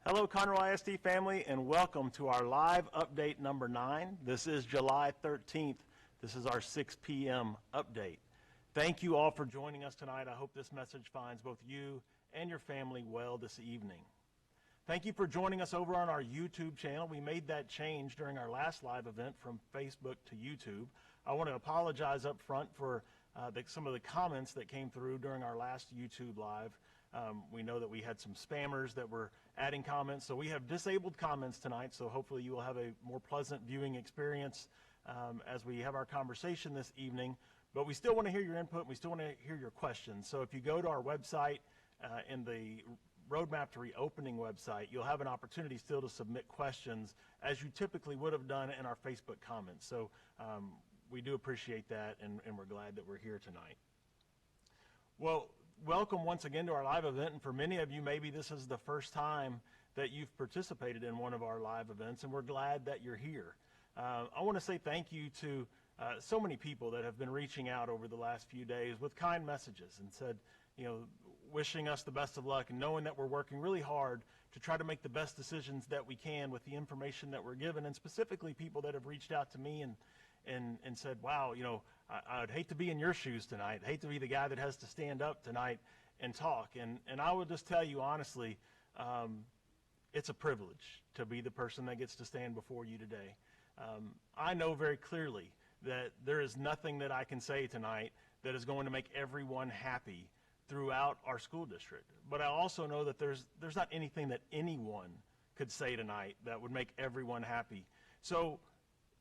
Hello, Conroe ISD family, and welcome to our live update number 9. This is July 13th. This is our 6 p.m. update. Thank you all for joining us tonight. I hope this message finds both you and your family well this evening. Thank you for joining us over on our YouTube channel. We made that change during our last live event from Facebook to YouTube. I want to apologize up front for some of the comments that came through during our last YouTube live. We know that we had some spammers that were adding comments, so we have disabled comments tonight, so hopefully you will have a more pleasant viewing experience as we have our conversation this evening. But we still want to hear your input, we still want to hear your questions. So if you go to our website, in the Roadmap to Reopening website, you'll have an opportunity still to submit questions as you typically would have done in our Facebook comments. So we do appreciate that, and we're glad that we're here tonight. Well, welcome once again to our live event, and for many of you, maybe this is the first time that you've participated in one of our live events, and we're glad that you're here. I want to say thank you to so many people that have been reaching out over the last few days with kind messages and said, you know, wishing us the best of luck and knowing that we're working really hard to try to make the best decisions that we can with the information that we're given, and specifically people that have reached out to me and said, wow, you know, I'd hate to be in your shoes tonight. I'd hate to be the guy that has to stand up tonight and talk. And I will just tell you honestly, it's a privilege to be the person that gets to stand before you today. I know very clearly that there is nothing that I can say tonight that is going to make everyone happy throughout our school district. But I also know that there's not anything that anyone could say tonight that would make everyone happy. So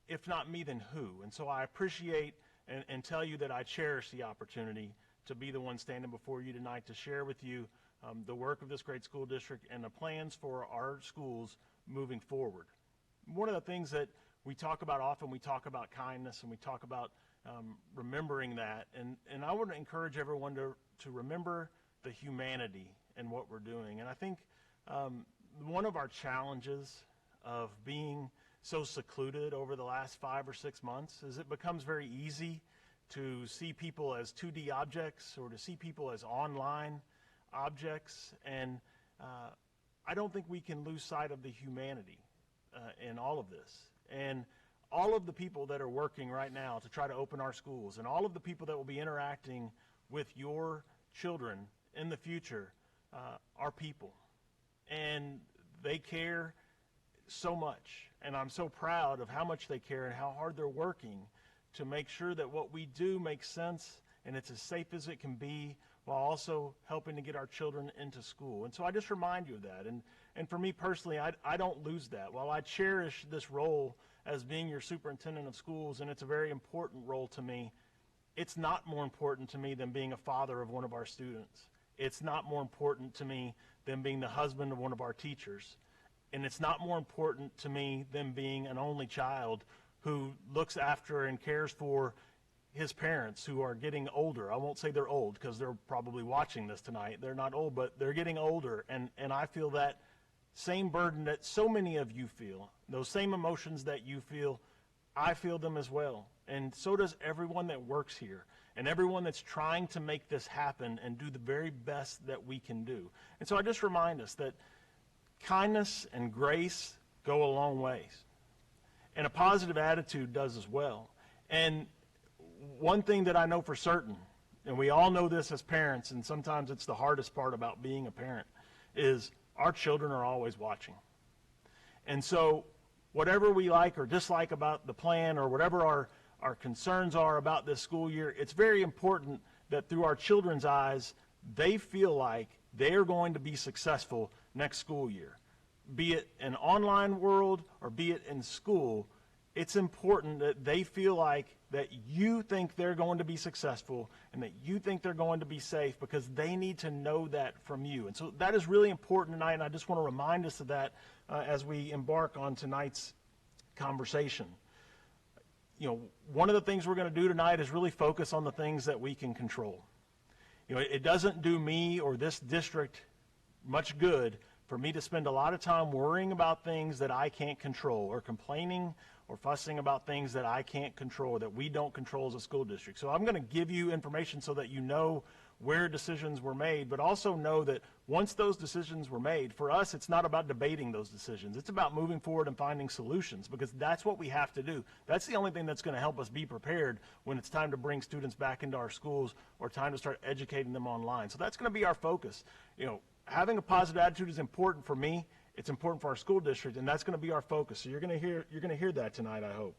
if not me, then who? And so I appreciate and tell you that I cherish the opportunity to be the one standing before you tonight to share with you the work of this great school district and the plans for our schools moving forward. One of the things that we talk about often, we talk about kindness and we talk about remembering that. And I want to encourage everyone to remember the humanity in what we're doing. And I think one of our challenges of being so secluded over the last 5 or 6 months is it becomes very easy to see people as 2D objects or to see people as online objects. And I don't think we can lose sight of the humanity in all of this. And all of the people that are working right now to try to open our schools and all of the people that will be interacting with your children in the future are people. And they care so much. And I'm so proud of how much they care and how hard they're working to make sure that what we do makes sense and it's as safe as it can be, while also helping to get our children into school. And so I just remind you of that. And for me personally, I don't lose that. While I cherish this role as being your superintendent of schools, and it's a very important role to me, it's not more important to me than being a father of one of our students. It's not more important to me than being the husband of one of our teachers. And it's not more important to me than being an only child who looks after and cares for his parents who are getting older. I won't say they're old because they're probably watching this tonight. They're not old, but they're getting older. And I feel that same burden that so many of you feel, those same emotions that you feel, I feel them as well. And so does everyone that works here and everyone that's trying to make this happen and do the very best that we can do. And so I just remind us that kindness and grace go a long ways. And a positive attitude does as well. And one thing that I know for certain, and we all know this as parents, and sometimes it's the hardest part about being a parent, is our children are always watching. And so whatever we like or dislike about the plan or whatever our concerns are about this school year, it's very important that through our children's eyes, they feel like they are going to be successful next school year. Be it an online world or be it in school, it's important that they feel like that you think they're going to be successful and that you think they're going to be safe, because they need to know that from you. And so that is really important tonight, and I just want to remind us of that as we embark on tonight's conversation. You know, one of the things we're going to do tonight is really focus on the things that we can control. You know, it doesn't do me or this district much good for me to spend a lot of time worrying about things that I can't control or complaining or fussing about things that I can't control, that we don't control as a school district. So I'm going to give you information so that you know where decisions were made, but also know that once those decisions were made, for us, it's not about debating those decisions. It's about moving forward and finding solutions, because that's what we have to do. That's the only thing that's going to help us be prepared when it's time to bring students back into our schools or time to start educating them online. So that's going to be our focus. You know, having a positive attitude is important for me. It's important for our school district, and that's going to be our focus. So you're going to hear that tonight, I hope.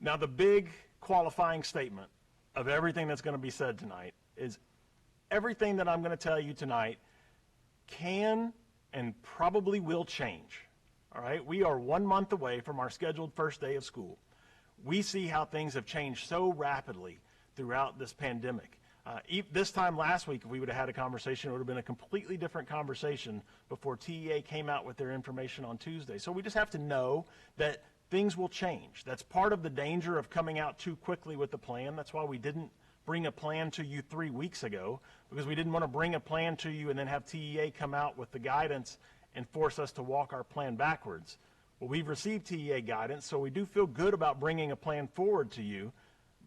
Now, the big qualifying statement of everything that's going to be said tonight is everything that I'm going to tell you tonight can and probably will change. All right, we are 1 month away from our scheduled first day of school. We see how things have changed so rapidly throughout this pandemic. This time last week, if we would have had a conversation, it would have been a completely different conversation before TEA came out with their information on Tuesday. So we just have to know that things will change. That's part of the danger of coming out too quickly with the plan. That's why we didn't bring a plan to you 3 weeks ago, because we didn't want to bring a plan to you and then have TEA come out with the guidance and force us to walk our plan backwards. Well, we've received TEA guidance, so we do feel good about bringing a plan forward to you,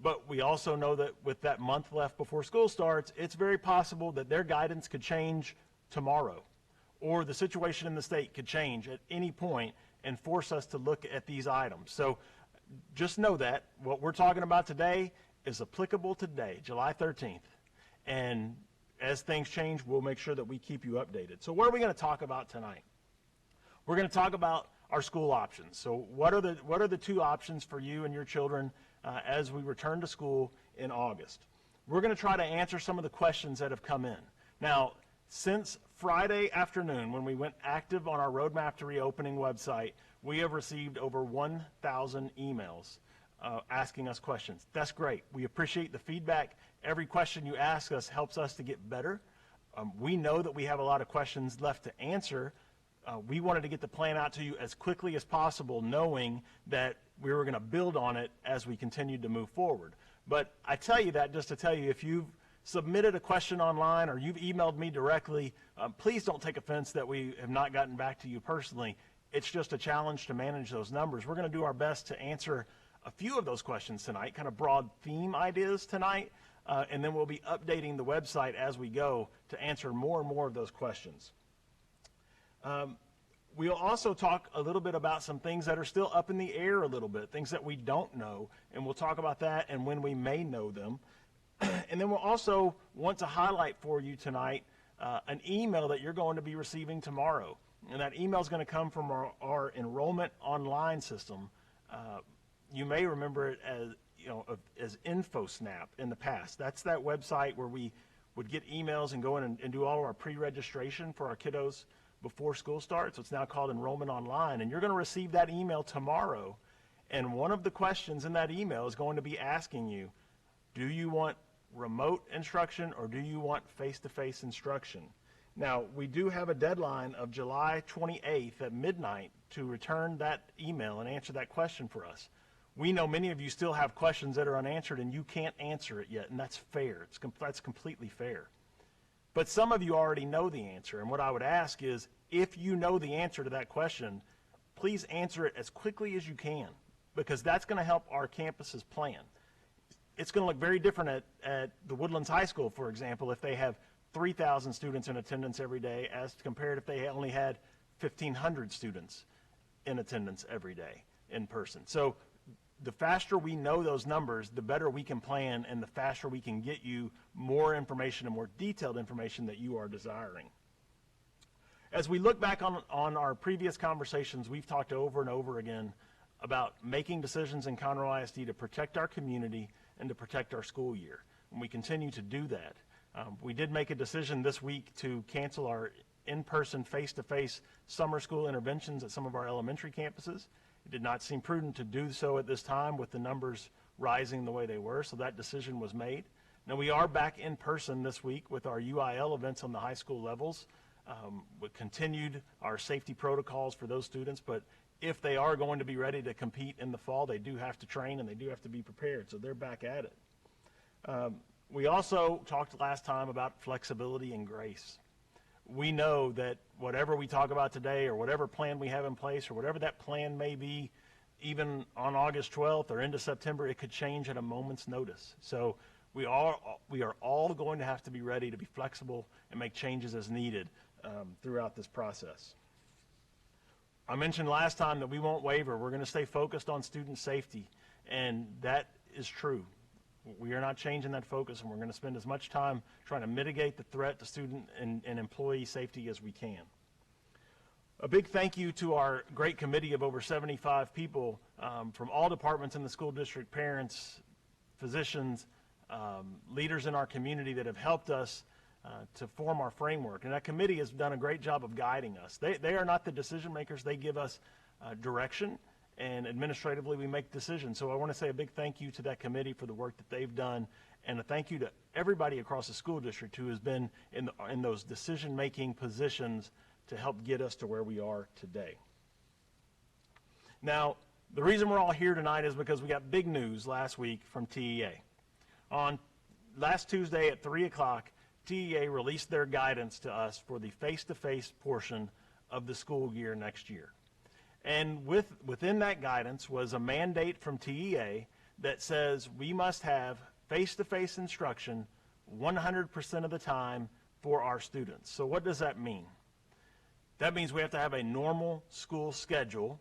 but we also know that with that month left before school starts, it's very possible that their guidance could change tomorrow, or the situation in the state could change at any point and force us to look at these items. So just know that what we're talking about today is applicable today, July 13th. And as things change, we'll make sure that we keep you updated. So what are we going to talk about tonight? We're going to talk about our school options. So what are the two options for you and your children as we return to school in August? We're going to try to answer some of the questions that have come in. Now, since Friday afternoon, when we went active on our Roadmap to Reopening website, we have received over 1,000 emails asking us questions. That's great. We appreciate the feedback. Every question you ask us helps us to get better. We know that we have a lot of questions left to answer. We wanted to get the plan out to you as quickly as possible, knowing that we were going to build on it as we continued to move forward. But I tell you that just to tell you, if you've submitted a question online or you've emailed me directly, please don't take offense that we have not gotten back to you personally. It's just a challenge to manage those numbers. We're going to do our best to answer a few of those questions tonight, kind of broad theme ideas tonight, and then we'll be updating the website as we go to answer more and more of those questions. We'll also talk a little bit about some things that are still up in the air a little bit, things that we don't know, and we'll talk about that and when we may know them. And then we'll also want to highlight for you tonight an email that you're going to be receiving tomorrow. And that email is going to come from our enrollment online system. You may remember it as InfoSnap in the past. That's that website where we would get emails and go in and do all of our pre-registration for our kiddos before school starts. It's now called Enrollment Online. And you're going to receive that email tomorrow. And one of the questions in that email is going to be asking you, do you want remote instruction or do you want face-to-face instruction? Now, we do have a deadline of July 28th at midnight to return that email and answer that question for us. We know many of you still have questions that are unanswered and you can't answer it yet, and that's fair. That's completely fair. But some of you already know the answer, and what I would ask is, if you know the answer to that question, please answer it as quickly as you can, because that's going to help our campuses plan. It's going to look very different at the Woodlands High School, for example, if they have 3,000 students in attendance every day as compared if they only had 1,500 students in attendance every day in person. So the faster we know those numbers, the better we can plan, and the faster we can get you more information and more detailed information that you are desiring. As we look back on our previous conversations, we've talked over and over again about making decisions in Conroe ISD to protect our community and to protect our school year. And we continue to do that. We did make a decision this week to cancel our in-person, face-to-face summer school interventions at some of our elementary campuses. It did not seem prudent to do so at this time with the numbers rising the way they were, so that decision was made. Now, we are back in person this week with our UIL events on the high school levels. We continued our safety protocols for those students, but if they are going to be ready to compete in the fall, they do have to train and they do have to be prepared, so they're back at it. We also talked last time about flexibility and grace. We know that whatever we talk about today or whatever plan we have in place or whatever that plan may be even on August 12th or into September, it could change at a moment's notice. So we are all going to have to be ready to be flexible and make changes as needed throughout this process. I mentioned last time that we won't waver. We're going to stay focused on student safety, and that is true. We are not changing that focus, and we're going to spend as much time trying to mitigate the threat to student and employee safety as we can. A big thank you to our great committee of over 75 people from all departments in the school district, parents, physicians, leaders in our community that have helped us to form our framework. And that committee has done a great job of guiding us. They are not the decision makers. They give us direction, and administratively we make decisions. So I want to say a big thank you to that committee for the work that they've done, and a thank you to everybody across the school district who has been in those decision-making positions to help get us to where we are today. Now, the reason we're all here tonight is because we got big news last week from TEA. On last Tuesday at 3 o'clock, TEA released their guidance to us for the face-to-face portion of the school year next year. And within that guidance was a mandate from TEA that says we must have face-to-face instruction 100% of the time for our students. So what does that mean? That means we have to have a normal school schedule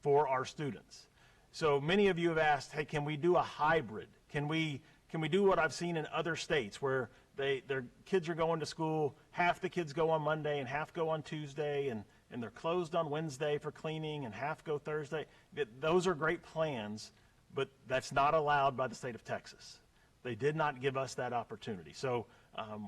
for our students. So many of you have asked, hey, can we do a hybrid? Can we do what I've seen in other states where their kids are going to school, half the kids go on Monday and half go on Tuesday, and they're closed on Wednesday for cleaning and half go Thursday? Those are great plans, but that's not allowed by the state of Texas. They did not give us that opportunity. So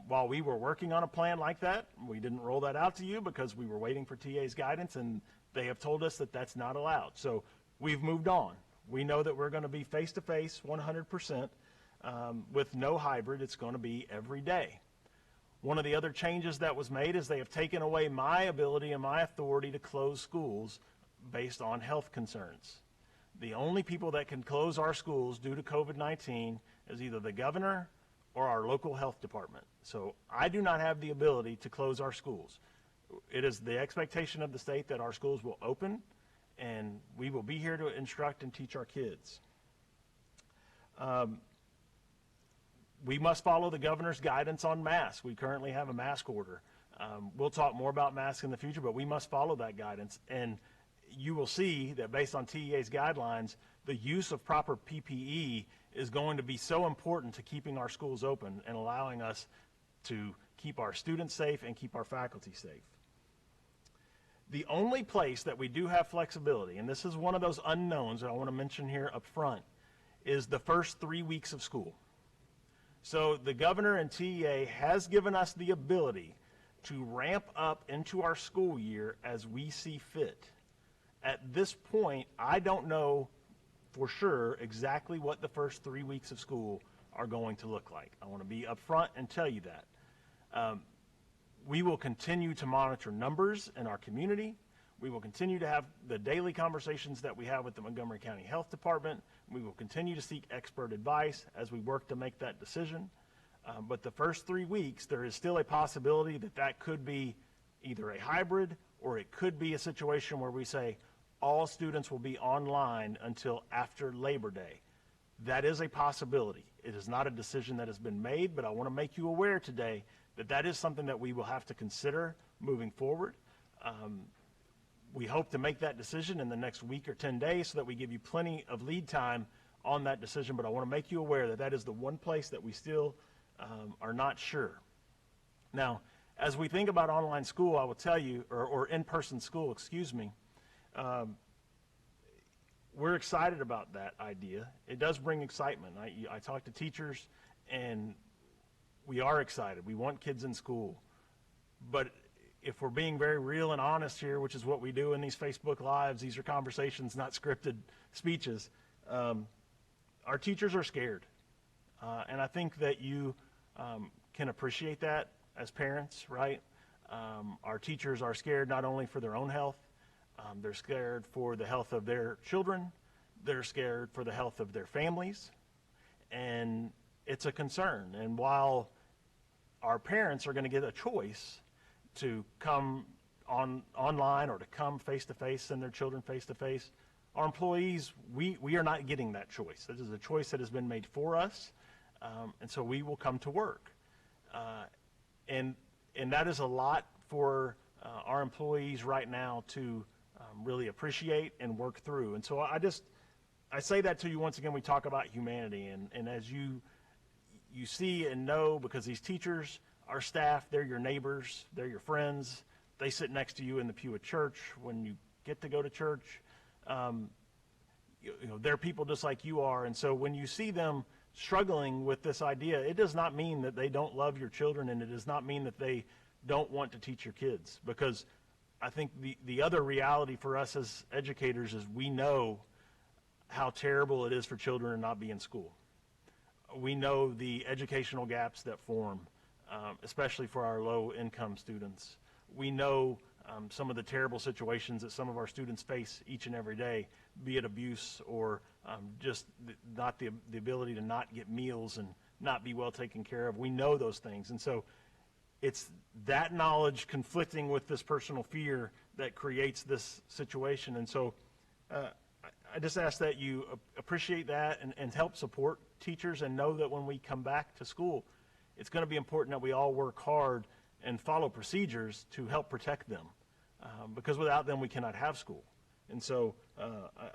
while we were working on a plan like that, we didn't roll that out to you because we were waiting for TA's guidance, and they have told us that that's not allowed. So we've moved on. We know that we're going to be face-to-face 100% with no hybrid. It's going to be every day. One of the other changes that was made is they have taken away my ability and my authority to close schools based on health concerns. The only people that can close our schools due to COVID-19 is either the governor or our local health department. So I do not have the ability to close our schools. It is the expectation of the state that our schools will open, and we will be here to instruct and teach our kids. We must follow the governor's guidance on masks. We currently have a mask order. We'll talk more about masks in the future, but we must follow that guidance. And you will see that based on TEA's guidelines, the use of proper PPE is going to be so important to keeping our schools open and allowing us to keep our students safe and keep our faculty safe. The only place that we do have flexibility, and this is one of those unknowns that I want to mention here up front, is the first 3 weeks of school. So the governor and TEA has given us the ability to ramp up into our school year as we see fit. At this point, I don't know for sure exactly what the first 3 weeks of school are going to look like. I want to be upfront and tell you that. We will continue to monitor numbers in our community. We will continue to have the daily conversations that we have with the Montgomery County Health Department. We will continue to seek expert advice as we work to make that decision. But the first 3 weeks, there is still a possibility that that could be either a hybrid or it could be a situation where we say all students will be online until after Labor Day. That is a possibility. It is not a decision that has been made, but I want to make you aware today that that is something that we will have to consider moving forward. We hope to make that decision in the next week or 10 days so that we give you plenty of lead time on that decision, but I want to make you aware that that is the one place that we still are not sure. Now, as we think about online school, I will tell you, or in-person school, excuse me, we're excited about that idea. It does bring excitement. I talk to teachers, and we are excited. We want kids in school. But if we're being very real and honest here, which is what we do in these Facebook Lives, these are conversations, not scripted speeches, our teachers are scared. And I think that you can appreciate that as parents, right? Our teachers are scared not only for their own health, they're scared for the health of their children, they're scared for the health of their families, and it's a concern. And while our parents are going to get a choice to come online or to come face-to-face, send their children face-to-face, our employees, we are not getting that choice. This is a choice that has been made for us, and so we will come to work. And that is a lot for our employees right now to really appreciate and work through. And so I say that to you once again. We talk about humanity, and as you see and know, because these teachers, our staff, they're your neighbors, they're your friends. They sit next to you in the pew at church when you get to go to church. They're people just like you are, and so when you see them struggling with this idea, it does not mean that they don't love your children, and it does not mean that they don't want to teach your kids, because I think the other reality for us as educators is we know how terrible it is for children to not be in school. We know the educational gaps that form, especially for our low-income students. We know some of the terrible situations that some of our students face each and every day, be it abuse or just not the ability to not get meals and not be well taken care of. We know those things. And so it's that knowledge conflicting with this personal fear that creates this situation. And so I just ask that you appreciate that and help support teachers, and know that when we come back to school, it's going to be important that we all work hard and follow procedures to help protect them, because without them we cannot have school. And so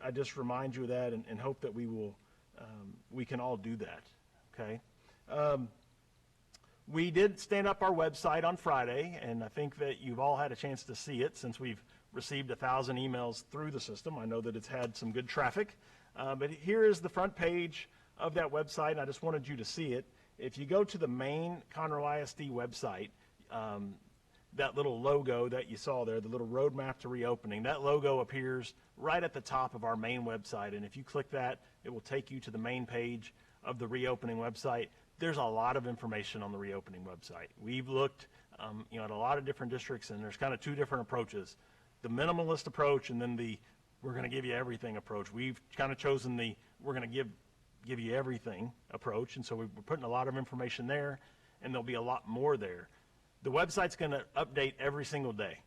I just remind you of that, and hope that we can all do that. Okay. We did stand up our website on Friday, and I think that you've all had a chance to see it since we've received 1,000 emails through the system. I know that it's had some good traffic, but here is the front page of that website, and I just wanted you to see it. If you go to the main Conroe ISD website, that little logo that you saw there, the little roadmap to reopening, that logo appears right at the top of our main website, and if you click that, it will take you to the main page of the reopening website. There's a lot of information on the reopening website. We've looked at a lot of different districts, and there's kind of two different approaches: the minimalist approach and then the we're going to give you everything approach. We've kind of chosen the we're going to give you everything approach, and so we're putting a lot of information there, and there'll be a lot more there. The website's going to update every single day.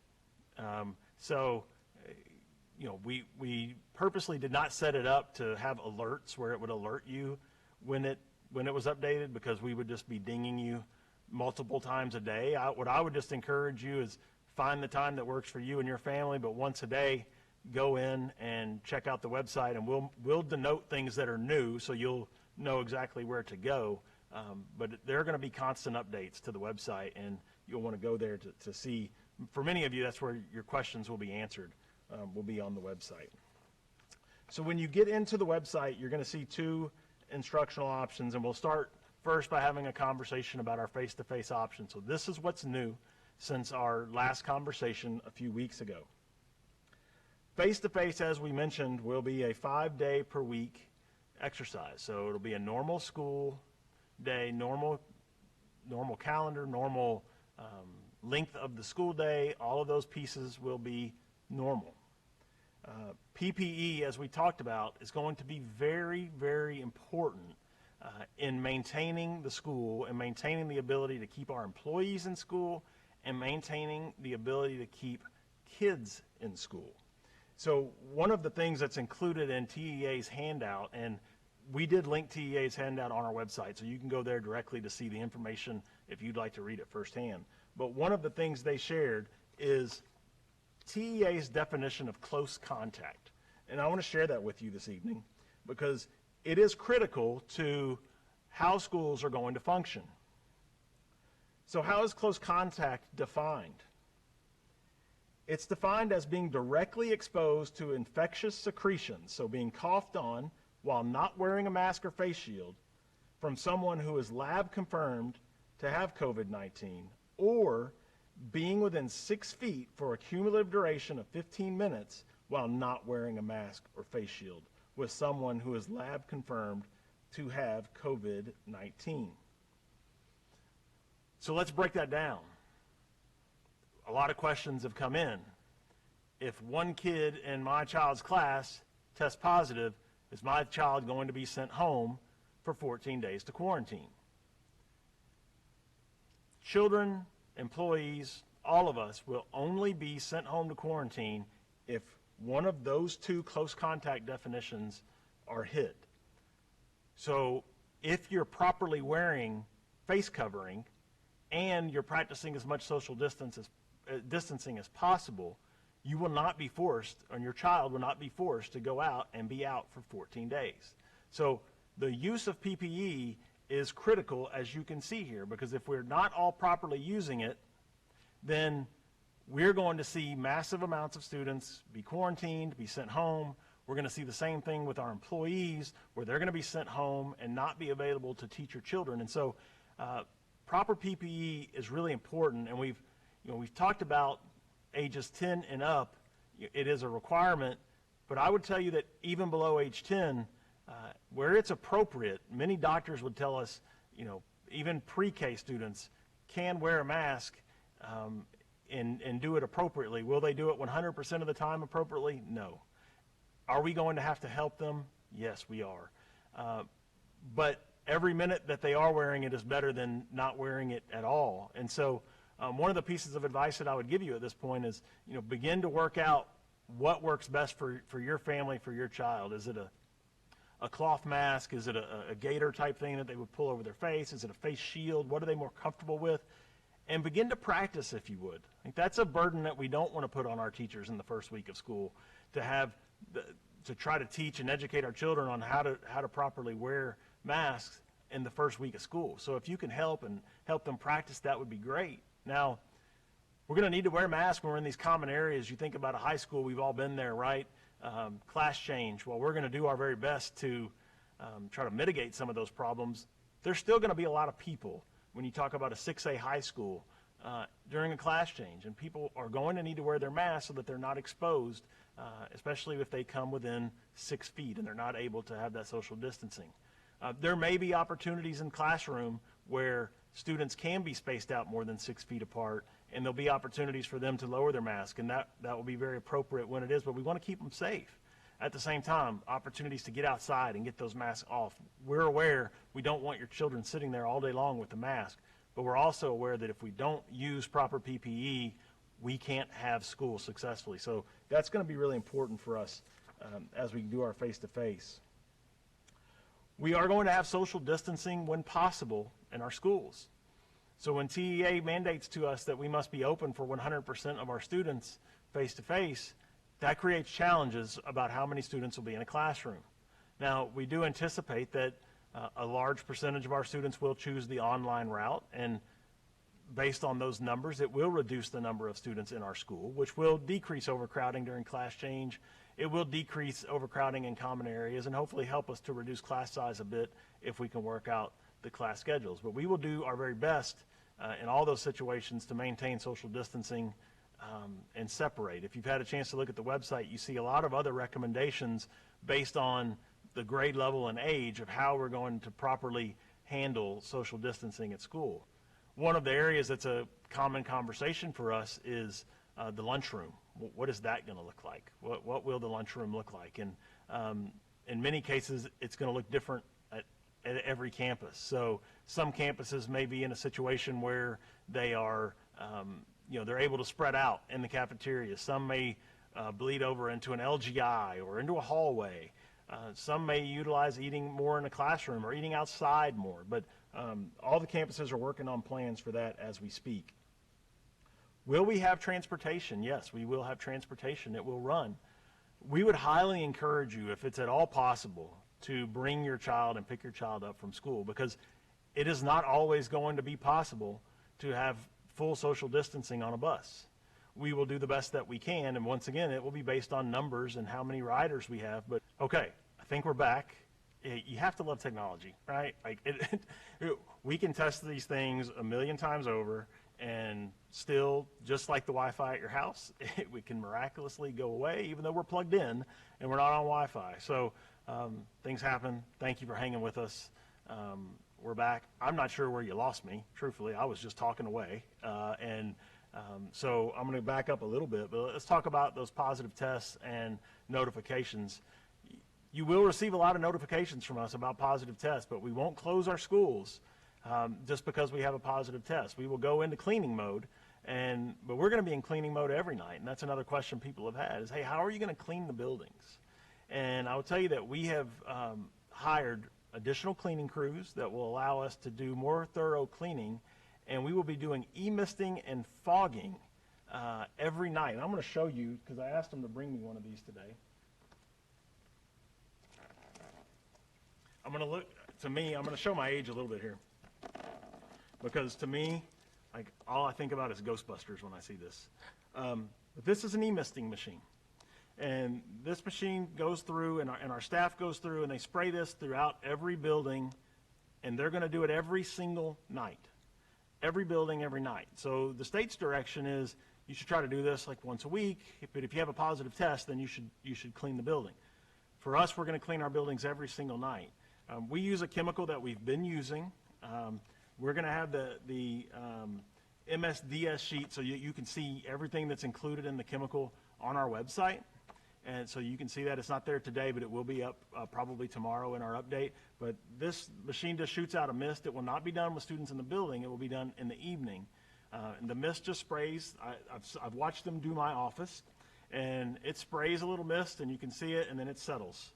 We purposely did not set it up to have alerts where it would alert you when it was updated, because we would just be dinging you multiple times a day. What I would just encourage you is find the time that works for you and your family, but once a day, go in and check out the website, and we'll denote things that are new so you'll know exactly where to go. But there are going to be constant updates to the website, and you'll want to go there to see. For many of you, that's where your questions will be answered, will be on the website. So when you get into the website, you're going to see two instructional options, and we'll start first by having a conversation about our face-to-face option. So this is what's new since our last conversation a few weeks ago. Face-to-face, as we mentioned, will be a 5-day per week exercise. So it'll be a normal school day, normal calendar, normal length of the school day. All of those pieces will be normal. PPE, as we talked about, is going to be very, very important in maintaining the school and maintaining the ability to keep our employees in school and maintaining the ability to keep kids in school. So one of the things that's included in TEA's handout, and we did link TEA's handout on our website, so you can go there directly to see the information if you'd like to read it firsthand. But one of the things they shared is TEA's definition of close contact. And I want to share that with you this evening because it is critical to how schools are going to function. So how is close contact defined? It's defined as being directly exposed to infectious secretions, so being coughed on while not wearing a mask or face shield from someone who is lab confirmed to have COVID-19, or being within 6 feet for a cumulative duration of 15 minutes while not wearing a mask or face shield with someone who is lab confirmed to have COVID-19. So let's break that down. A lot of questions have come in. If one kid in my child's class tests positive, is my child going to be sent home for 14 days to quarantine? Children, employees, all of us will only be sent home to quarantine if one of those two close contact definitions are hit. So if you're properly wearing face covering and you're practicing as much social distancing as possible, you will not be forced, and your child will not be forced to go out and be out for 14 days. So the use of PPE is critical, as you can see here, because if we're not all properly using it, then we're going to see massive amounts of students be quarantined, be sent home. We're going to see the same thing with our employees, where they're going to be sent home and not be available to teach your children. And so proper PPE is really important, and we've talked about ages 10 and up. It is a requirement, but I would tell you that even below age 10, where it's appropriate, many doctors would tell us, even pre-K students can wear a mask and do it appropriately. Will they do it 100% of the time appropriately? No. Are we going to have to help them? Yes, we are. But every minute that they are wearing it is better than not wearing it at all. And so one of the pieces of advice that I would give you at this point is, begin to work out what works best for your family, for your child. Is it a cloth mask? Is it a gaiter type thing that they would pull over their face? Is it a face shield? What are they more comfortable with? And begin to practice, if you would. I think that's a burden that we don't want to put on our teachers in the first week of school, to try to teach and educate our children on how to properly wear masks in the first week of school. So if you can help them practice, that would be great. Now, we're going to need to wear masks when we're in these common areas. You think about a high school, we've all been there, right? Class change. Well, we're going to do our very best to try to mitigate some of those problems. There's still going to be a lot of people when you talk about a 6A high school during a class change, and people are going to need to wear their masks so that they're not exposed, especially if they come within 6 feet and they're not able to have that social distancing. There may be opportunities in classroom where students can be spaced out more than 6 feet apart, and there'll be opportunities for them to lower their mask, and that will be very appropriate when it is, but we want to keep them safe. At the same time, opportunities to get outside and get those masks off. We're aware we don't want your children sitting there all day long with the mask, but we're also aware that if we don't use proper PPE, we can't have school successfully. So that's going to be really important for us as we do our face-to-face. We are going to have social distancing when possible in our schools. So when TEA mandates to us that we must be open for 100% of our students face-to-face, that creates challenges about how many students will be in a classroom. Now, we do anticipate that a large percentage of our students will choose the online route, and based on those numbers, it will reduce the number of students in our school, which will decrease overcrowding during class change. It will decrease overcrowding in common areas and hopefully help us to reduce class size a bit if we can work out the class schedules. But we will do our very best in all those situations to maintain social distancing and separate. If you've had a chance to look at the website, you see a lot of other recommendations based on the grade level and age of how we're going to properly handle social distancing at school. One of the areas that's a common conversation for us is the lunchroom. What is that going to look like? What will the lunchroom look like? And in many cases, it's going to look different at every campus. So some campuses may be in a situation where they are they're able to spread out in the cafeteria. Some may bleed over into an LGI or into a hallway. Some may utilize eating more in a classroom or eating outside more. But all the campuses are working on plans for that as we speak. Will we have transportation? Yes, we will have transportation. It will run. We would highly encourage you, if it's at all possible, to bring your child and pick your child up from school, because it is not always going to be possible to have full social distancing on a bus. We will do the best that we can, and once again, it will be based on numbers and how many riders we have. But okay, I think we're back. You have to love technology, right? We can test these things a million times over, and still, just like the Wi-Fi at your house, we can miraculously go away, even though we're plugged in and we're not on Wi-Fi. So things happen. Thank you for hanging with us. We're back. I'm not sure where you lost me, truthfully. I was just talking away. So I'm going to back up a little bit, but let's talk about those positive tests and notifications. You will receive a lot of notifications from us about positive tests, but we won't close our schools just because we have a positive test. We will go into cleaning mode, But we're going to be in cleaning mode every night, and that's another question people have had is, hey, how are you going to clean the buildings? And I will tell you that we have hired additional cleaning crews that will allow us to do more thorough cleaning, and we will be doing e-misting and fogging every night. And I'm going to show you, because I asked them to bring me one of these today. I'm going to show my age a little bit here, because to me, like, all I think about is Ghostbusters when I see this. But this is an e-misting machine. And this machine goes through, and our staff goes through, and they spray this throughout every building, and they're going to do it every single night. Every building, every night. So the state's direction is you should try to do this like once a week, but if you have a positive test, then you should clean the building. For us, we're going to clean our buildings every single night. We use a chemical that we've been using. We're going to have the MSDS sheet, so you can see everything that's included in the chemical on our website. And so you can see that. It's not there today, but it will be up probably tomorrow in our update. But this machine just shoots out a mist. It will not be done with students in the building. It will be done in the evening. And the mist just sprays. I've watched them do my office, and it sprays a little mist, and you can see it, and then it settles.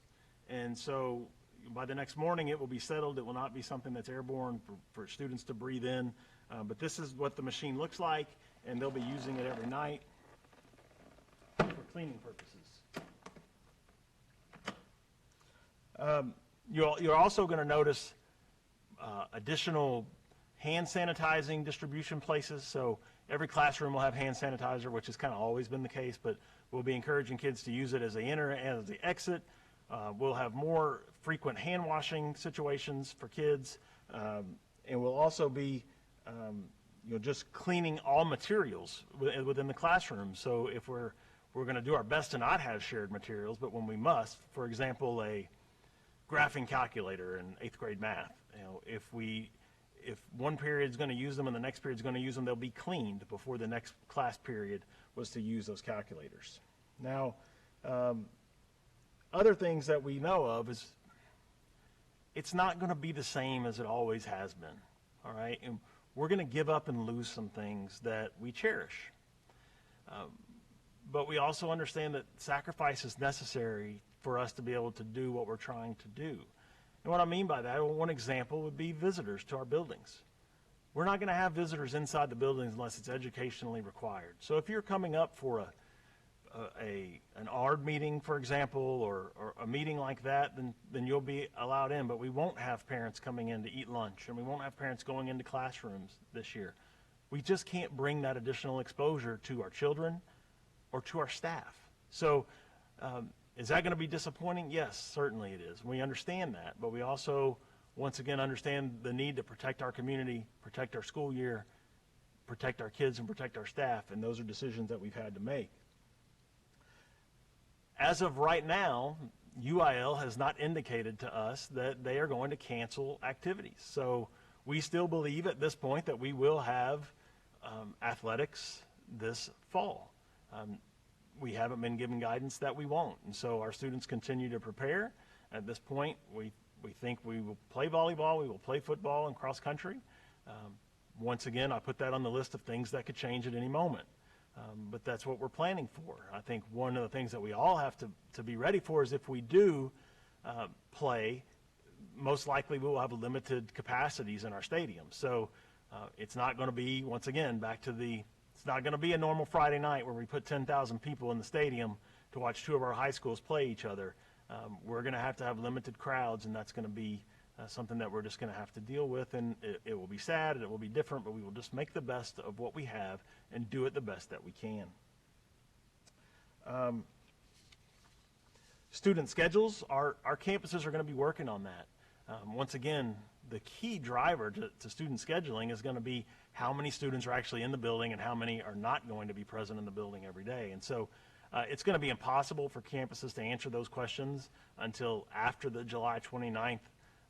And so by the next morning, it will be settled. It will not be something that's airborne for students to breathe in. But this is what the machine looks like, and they'll be using it every night for cleaning purposes. You're also going to notice additional hand sanitizing distribution places. So every classroom will have hand sanitizer, which has kind of always been the case, but we'll be encouraging kids to use it as they enter and as they exit. We'll have more frequent hand washing situations for kids, and we'll also be just cleaning all materials within the classroom. So if we're going to do our best to not have shared materials, but when we must, for example, a graphing calculator in 8th grade math, if one period is going to use them and the next period is going to use them, they'll be cleaned before the next class period was to use those calculators. Now, other things that we know of is it's not going to be the same as it always has been, all right? And we're going to give up and lose some things that we cherish. But we also understand that sacrifice is necessary for us to be able to do what we're trying to do. And what I mean by that, one example would be visitors to our buildings. We're not going to have visitors inside the buildings unless it's educationally required. So if you're coming up for an ARD meeting, for example, or a meeting like that, then you'll be allowed in. But we won't have parents coming in to eat lunch, and we won't have parents going into classrooms this year. We just can't bring that additional exposure to our children or to our staff. So is that going to be disappointing? Yes, certainly it is. We understand that, but we also, once again, understand the need to protect our community, protect our school year, protect our kids, and protect our staff, and those are decisions that we've had to make. As of right now, UIL has not indicated to us that they are going to cancel activities. So we still believe at this point that we will have athletics this fall. We haven't been given guidance that we won't, and so our students continue to prepare. At this point, we think we will play volleyball, we will play football and cross country. Once again, I put that on the list of things that could change at any moment, but that's what we're planning for. I think one of the things that we all have to be ready for is if we do play, most likely we will have limited capacities in our stadium. So it's not going to be, once again, it's not going to be a normal Friday night where we put 10,000 people in the stadium to watch two of our high schools play each other. We're going to have limited crowds, and that's going to be something that we're just going to have to deal with, and it will be sad and it will be different, but we will just make the best of what we have and do it the best that we can. Student schedules, our campuses are going to be working on that. Once again, the key driver to student scheduling is going to be how many students are actually in the building and how many are not going to be present in the building every day. And so it's going to be impossible for campuses to answer those questions until after the July 29th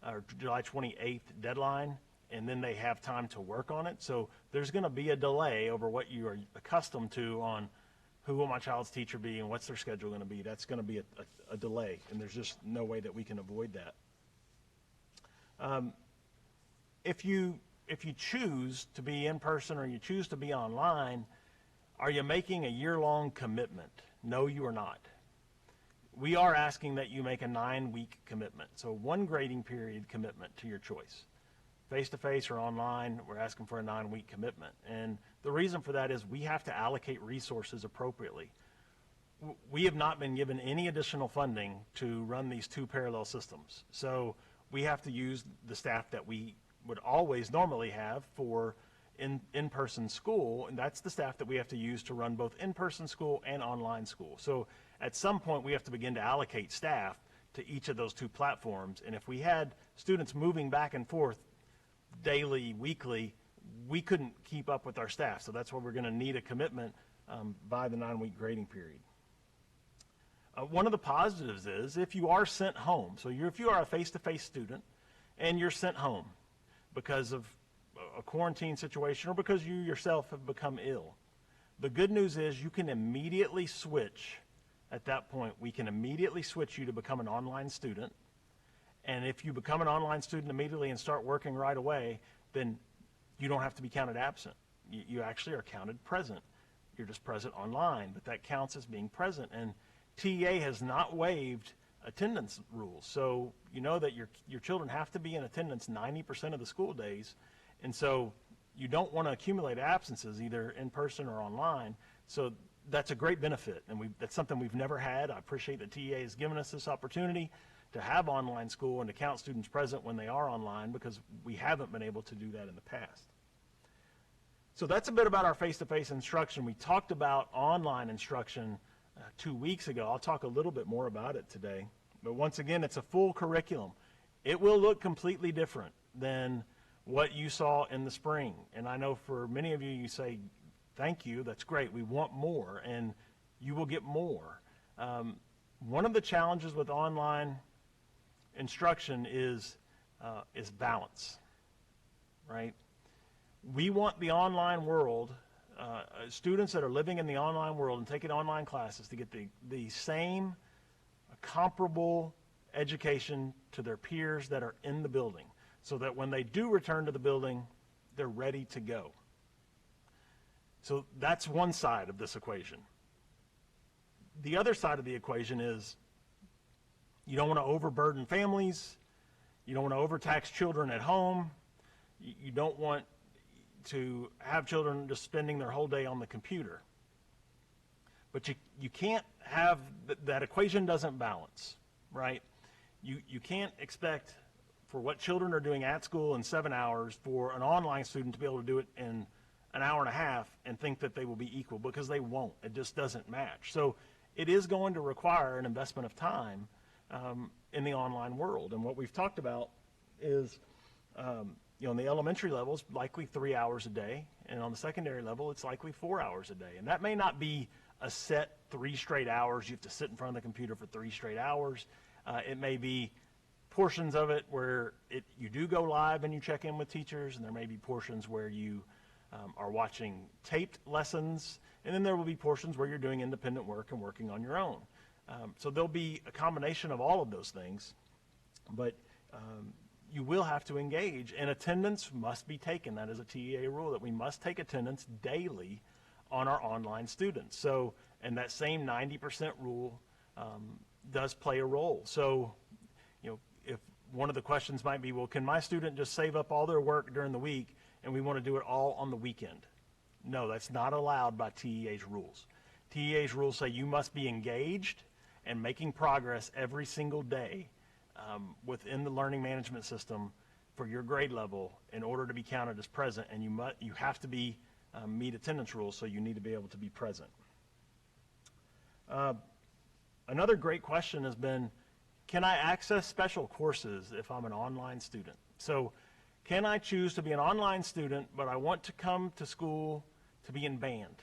or July 28th deadline, and then they have time to work on it. So there's going to be a delay over what you are accustomed to on who will my child's teacher be and what's their schedule going to be. That's going to be a delay, and there's just no way that we can avoid that. If you if you choose to be in person or you choose to be online, are you making a year-long commitment? No, you are not. We are asking that you make a 9-week commitment, so 1 grading period commitment to your choice. Face-to-face or online, we're asking for a 9-week commitment. And the reason for that is we have to allocate resources appropriately. We have not been given any additional funding to run these 2 parallel systems. So we have to use the staff that we would always normally have for in-person school, and that's the staff that we have to use to run both in-person school and online school. So at some point we have to begin to allocate staff to each of those 2 platforms, and if we had students moving back and forth daily, weekly, we couldn't keep up with our staff. So that's why we're going to need a commitment by the 9-week grading period. One of the positives is if you are sent home, so if you are a face-to-face student and you're sent home because of a quarantine situation or because you yourself have become ill, the good news is you can immediately switch. At that point, we can immediately switch you to become an online student. And if you become an online student immediately and start working right away, then you don't have to be counted absent. You actually are counted present. You're just present online, but that counts as being present. And TEA has not waived attendance rules. So you know that your children have to be in attendance 90% of the school days. And so you don't want to accumulate absences either in person or online. So that's a great benefit, and that's something we've never had. I appreciate that TEA has given us this opportunity to have online school and to count students present when they are online, because we haven't been able to do that in the past. So that's a bit about our face-to-face instruction. We talked about online instruction 2 weeks ago. I'll talk a little bit more about it today. But once again, it's a full curriculum. It will look completely different than what you saw in the spring. And I know for many of you, you say, thank you, that's great, we want more, and you will get more. One of the challenges with online instruction is balance, right? We want the online world, students that are living in the online world and taking online classes, to get the same comparable education to their peers that are in the building, so that when they do return to the building, they're ready to go. So that's one side of this equation. The other side of the equation is you don't want to overburden families. You don't want to overtax children at home. You don't want to have children just spending their whole day on the computer. But you can't have, that equation doesn't balance, right? You can't expect for what children are doing at school in 7 hours for an online student to be able to do it in an hour and a half and think that they will be equal, because they won't. It just doesn't match. So it is going to require an investment of time in the online world. And what we've talked about is, in the elementary level, it's likely 3 hours a day, and on the secondary level, it's likely 4 hours a day. And that may not be a set 3 straight hours. You have to sit in front of the computer for 3 straight hours. It may be portions of it where you do go live and you check in with teachers, and there may be portions where you are watching taped lessons, and then there will be portions where you're doing independent work and working on your own. So there'll be a combination of all of those things, but you will have to engage, and attendance must be taken. That is a TEA rule, that we must take attendance daily on our online students. So, and that same 90% rule does play a role. So, if one of the questions might be, well, can my student just save up all their work during the week and we want to do it all on the weekend? No, that's not allowed by TEA's rules. TEA's rules say you must be engaged and making progress every single day within the learning management system for your grade level in order to be counted as present, and you have to be meet attendance rules, so you need to be able to be present. Another great question has been, can I access special courses if I'm an online student? So can I choose to be an online student, but I want to come to school to be in band?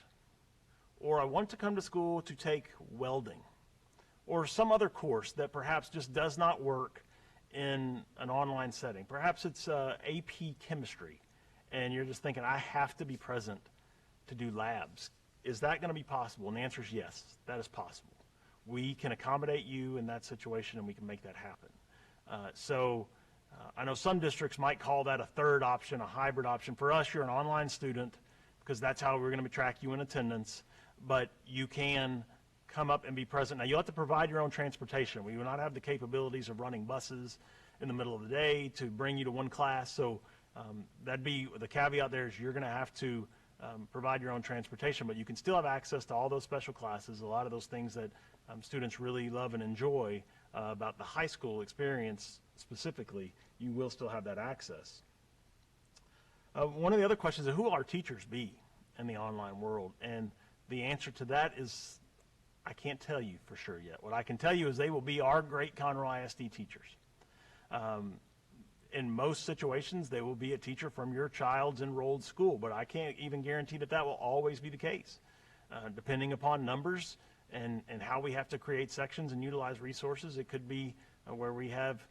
Or I want to come to school to take welding? Or some other course that perhaps just does not work in an online setting. Perhaps it's AP chemistry, and you're just thinking, I have to be present to do labs. Is that going to be possible? And the answer is yes, that is possible. We can accommodate you in that situation, and we can make that happen. So I know some districts might call that a third option, a hybrid option. For us, you're an online student because that's how we're going to track you in attendance, but you can come up and be present. Now, you'll have to provide your own transportation. We will not have the capabilities of running buses in the middle of the day to bring you to one class, so that'd be the caveat there is you're going to have to provide your own transportation, but you can still have access to all those special classes, a lot of those things that students really love and enjoy about the high school experience specifically. You will still have that access. One of the other questions is, who will our teachers be in the online world? And the answer to that is, I can't tell you for sure yet. What I can tell you is they will be our great Conroe ISD teachers. In most situations, they will be a teacher from your child's enrolled school, but I can't even guarantee that that will always be the case. Depending upon numbers and how we have to create sections and utilize resources, it could be where we have,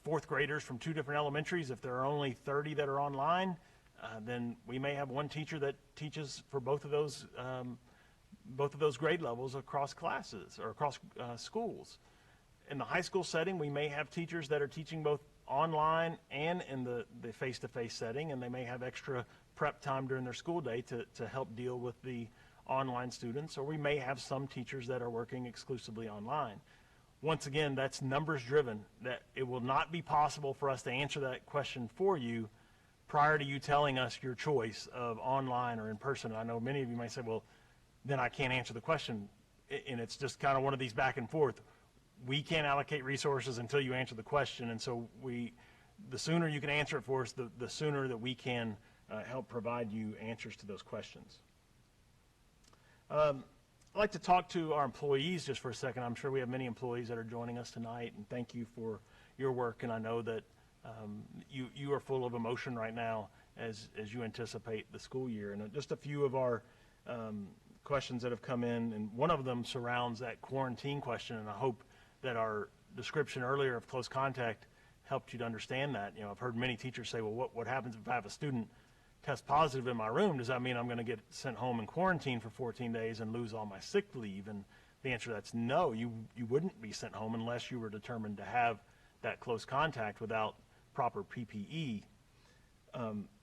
fourth graders from 2 different elementaries. If there are only 30 that are online, then we may have one teacher that teaches for both of those grade levels across classes or across schools. In the high school setting, we may have teachers that are teaching both online and in the face-to-face setting, and they may have extra prep time during their school day to help deal with the online students, or we may have some teachers that are working exclusively online. Once again, that's numbers driven. That it will not be possible for us to answer that question for you prior to you telling us your choice of online or in person. And I know many of you might say, well, then I can't answer the question, and it's just kind of one of these back and forth. We can't allocate resources until you answer the question, and so the sooner you can answer it for us, the sooner that we can help provide you answers to those questions. I'd like to talk to our employees just for a second. I'm sure we have many employees that are joining us tonight, and thank you for your work, and I know that you are full of emotion right now as you anticipate the school year. And just a few of our questions that have come in, and one of them surrounds that quarantine question, and I hope that our description earlier of close contact helped you to understand that. I've heard many teachers say, well, what happens if I have a student test positive in my room? Does that mean I'm going to get sent home and quarantined for 14 days and lose all my sick leave? And the answer to that's no, you wouldn't be sent home unless you were determined to have that close contact without proper PPE.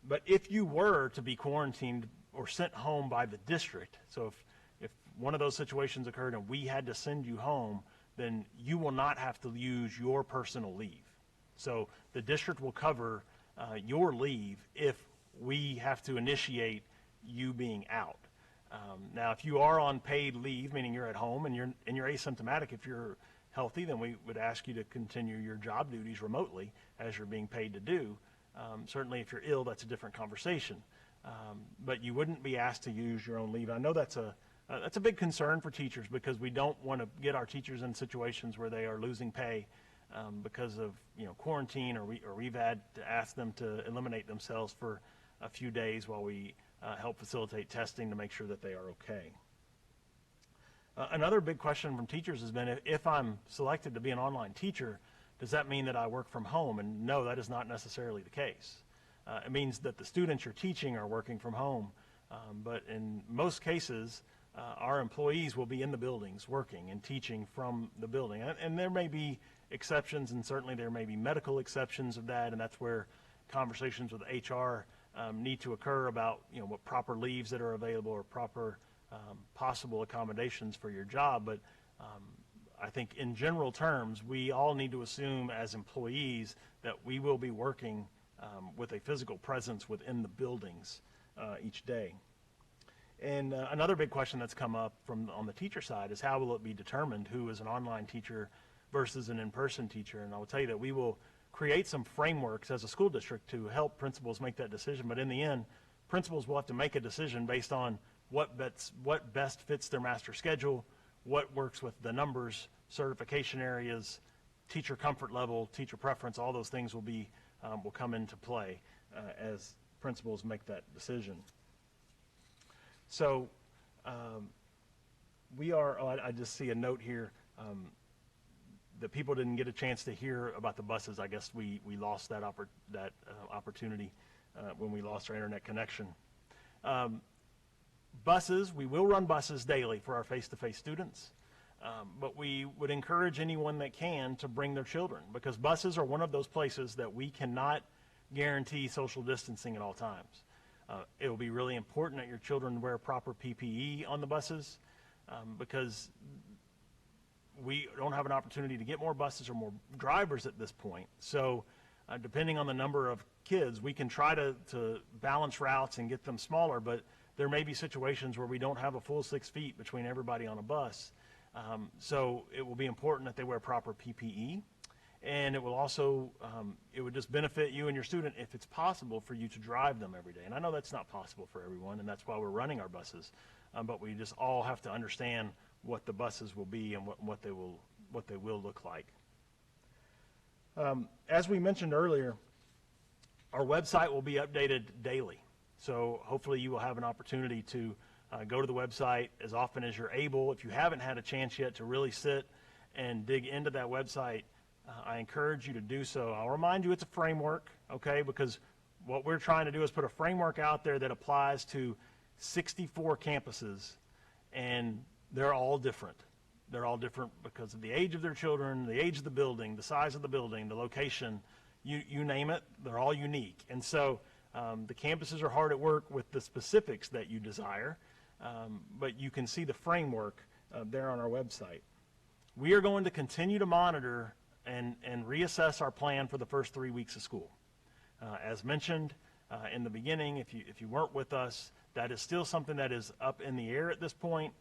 But if you were to be quarantined or sent home by the district, so if one of those situations occurred and we had to send you home, then you will not have to use your personal leave. So the district will cover your leave if we have to initiate you being out. Now, if you are on paid leave, meaning you're at home and you're asymptomatic, if you're healthy, then we would ask you to continue your job duties remotely as you're being paid to do. Certainly, if you're ill, that's a different conversation. But you wouldn't be asked to use your own leave. I know that's a big concern for teachers because we don't want to get our teachers in situations where they are losing pay because of quarantine, or we've had to ask them to eliminate themselves for a few days while we help facilitate testing to make sure that they are okay. Another big question from teachers has been, if I'm selected to be an online teacher, does that mean that I work from home? And no, that is not necessarily the case. It means that the students you're teaching are working from home, but in most cases, our employees will be in the buildings working and teaching from the building. And there may be exceptions, and certainly there may be medical exceptions of that, and that's where conversations with HR need to occur about what proper leaves that are available or proper possible accommodations for your job. But I think in general terms, we all need to assume as employees that we will be working with a physical presence within the buildings each day. And another big question that's come up on the teacher side is, how will it be determined who is an online teacher versus an in-person teacher? And I will tell you that we will create some frameworks as a school district to help principals make that decision. But in the end, principals will have to make a decision based on what best fits their master schedule, what works with the numbers, certification areas, teacher comfort level, teacher preference. All those things will come into play as principals make that decision. So I just see a note here that people didn't get a chance to hear about the buses. I guess we lost that opportunity when we lost our internet connection. Buses, we will run buses daily for our face-to-face students. But we would encourage anyone that can to bring their children, because buses are one of those places that we cannot guarantee social distancing at all times. It will be really important that your children wear proper PPE on the buses, because we don't have an opportunity to get more buses or more drivers at this point. So depending on the number of kids, we can try to balance routes and get them smaller, but there may be situations where we don't have a full 6 feet between everybody on a bus. So it will be important that they wear proper PPE, and it will also, it would just benefit you and your student if it's possible for you to drive them every day. And I know that's not possible for everyone, and that's why we're running our buses. But we just all have to understand what the buses will be and what they will look like. As we mentioned earlier, our website will be updated daily. So hopefully you will have an opportunity to go to the website as often as you're able. If you haven't had a chance yet to really sit and dig into that website, I encourage you to do so. I'll remind you it's a framework, okay, because what we're trying to do is put a framework out there that applies to 64 campuses, and they're all different. They're all different because of the age of their children, the age of the building, the size of the building, the location, you name it, they're all unique. And so the campuses are hard at work with the specifics that you desire, but you can see the framework there on our website. We are going to continue to monitor and reassess our plan for the first 3 weeks of school. As mentioned in the beginning, if you weren't with us, that is still something that is up in the air at this point.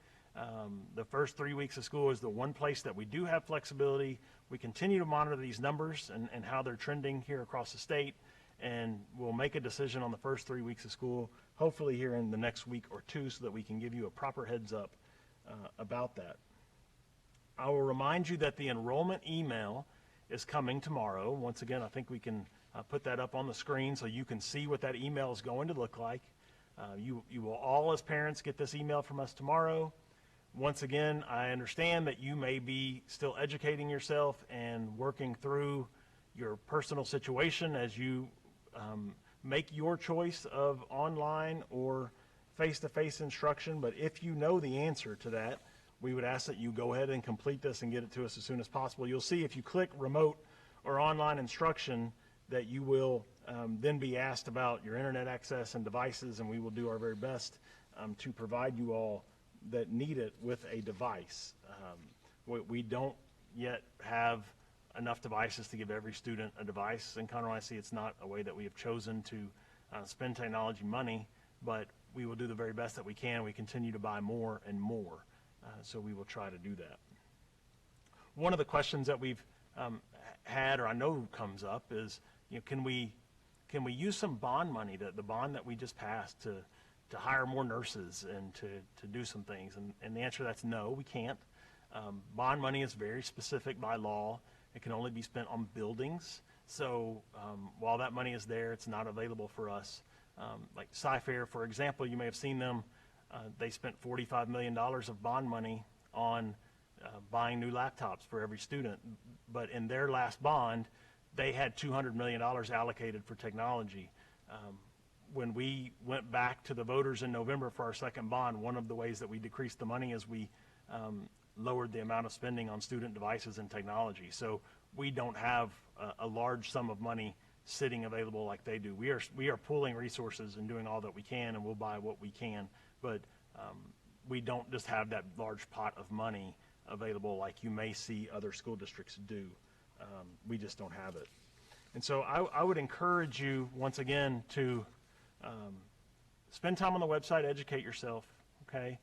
The first 3 weeks of school is the one place that we do have flexibility. We continue to monitor these numbers and how they're trending here across the state, and we'll make a decision on the first 3 weeks of school, hopefully here in the next week or two, so that we can give you a proper heads up about that. I will remind you that the enrollment email is coming tomorrow. Once again, I think we can put that up on the screen so you can see what that email is going to look like. You will all, as parents, get this email from us tomorrow. Once again, I understand that you may be still educating yourself and working through your personal situation as you make your choice of online or face-to-face instruction, but if you know the answer to that, we would ask that you go ahead and complete this and get it to us as soon as possible. You'll see if you click remote or online instruction that you will then be asked about your internet access and devices, and we will do our very best to provide you all that need it with a device. We don't yet have enough devices to give every student a device in Conroe ISD. It's not a way that we have chosen to spend technology money, but we will do the very best that we can. We continue to buy more and more, so we will try to do that. One of the questions that we've had, or I know comes up, is, can we use some bond money, the bond that we just passed, to hire more nurses and to do some things? And the answer to that's no, we can't. Bond money is very specific by law. It can only be spent on buildings. So while that money is there, it's not available for us. Like Sci-Fair, for example, you may have seen them. They spent $45 million of bond money on buying new laptops for every student. But in their last bond, they had $200 million allocated for technology. When we went back to the voters in November for our second bond, one of the ways that we decreased the money is we lowered the amount of spending on student devices and technology. So we don't have a large sum of money sitting available like they do. We are pooling resources and doing all that we can, and we'll buy what we can, but we don't just have that large pot of money available like you may see other school districts do. We just don't have it. And so I would encourage you, once again, to spend time on the website, educate yourself, okay?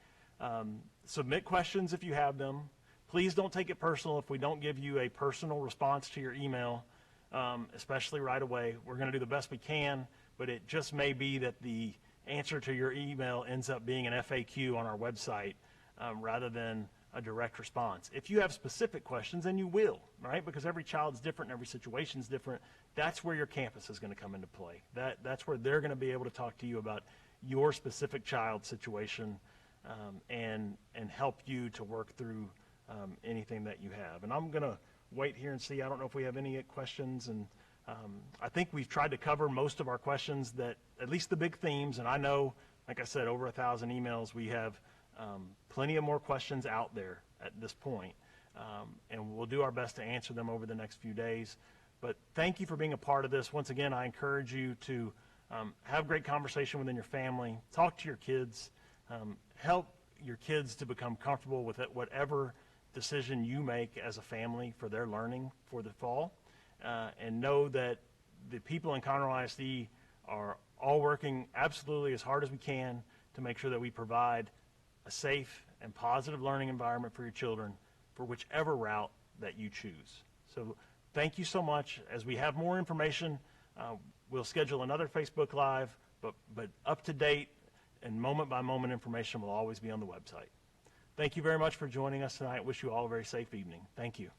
Submit questions if you have them. Please don't take it personal if we don't give you a personal response to your email, especially right away. We're going to do the best we can, but it just may be that the answer to your email ends up being an FAQ on our website rather than a direct response. If you have specific questions, then you will, right? Because every child's different and every situation's different. That's where your campus is going to come into play. That's where they're going to be able to talk to you about your specific child's situation and help you to work through anything that you have. And I'm going to wait here and see. I don't know if we have any questions, and I think we've tried to cover most of our questions, that at least the big themes. And I know, like I said, over 1,000 emails. We have Plenty of more questions out there at this point, and we'll do our best to answer them over the next few days. But thank you for being a part of this. Once again, I encourage you to have great conversation within your family, talk to your kids, help your kids to become comfortable with it, whatever decision you make as a family for their learning for the fall, and know that the people in Conroe ISD are all working absolutely as hard as we can to make sure that we provide a safe and positive learning environment for your children for whichever route that you choose. So thank you so much. As we have more information, we'll schedule another Facebook Live, but up-to-date and moment-by-moment information will always be on the website. Thank you very much for joining us tonight. Wish you all a very safe evening. Thank you.